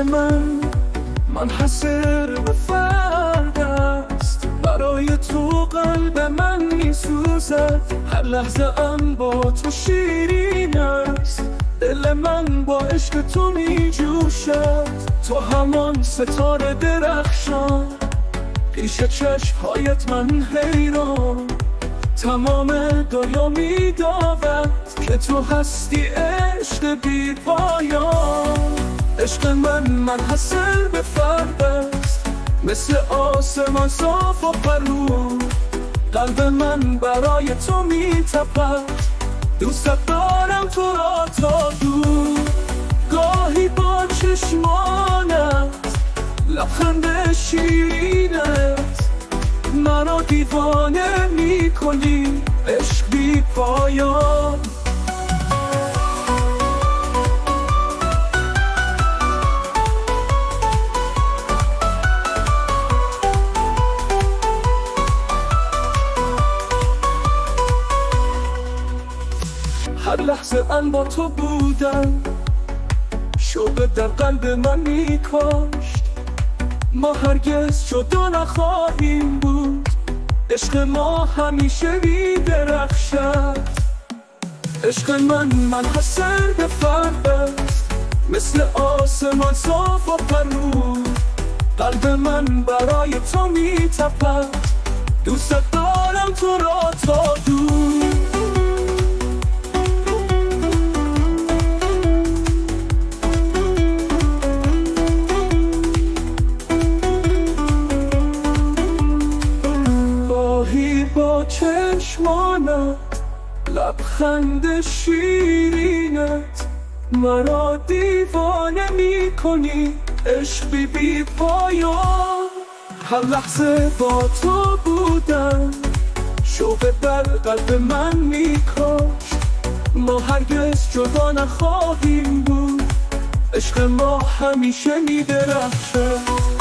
من حسیر به فرد است. برای تو قلب من میسوزد، هر لحظه ام با تو شیرین است. دل من با عشق تو میجوشد، تو همان ستاره درخشان. پیش چشمهایت من حیران، تمام دنیا میداند که تو هستی عشق بی پایان. عشق من حسیر به فرد است، مثل آسمان صاف و پرو. قلب من برای تو میتپد، دوست دارم تو را تا دور. گاهی با چشمانت، لبخند شیرینت، مرا دیوانه میکنی، عشق بی پایان. هر لحظه من با تو بودم، شوق در قلب من میکاشت. ما هرگز جدا نخواهیم بود، عشق ما همیشه میدرخشد. عشق من حسیر به فرد است، مثل آسمان صاف و پرو. قلب من برای تو میتپد، دوست دارم تو را تا دور. با چشمانت، لبخند شیرینت، مرا دیوانه میکنی، عشق بی پایان. هر لحظه با تو بودم، شوق در قلب من میکاشت. ما هرگز جدا نخواهیم بود، عشق ما همیشه میدرخشد.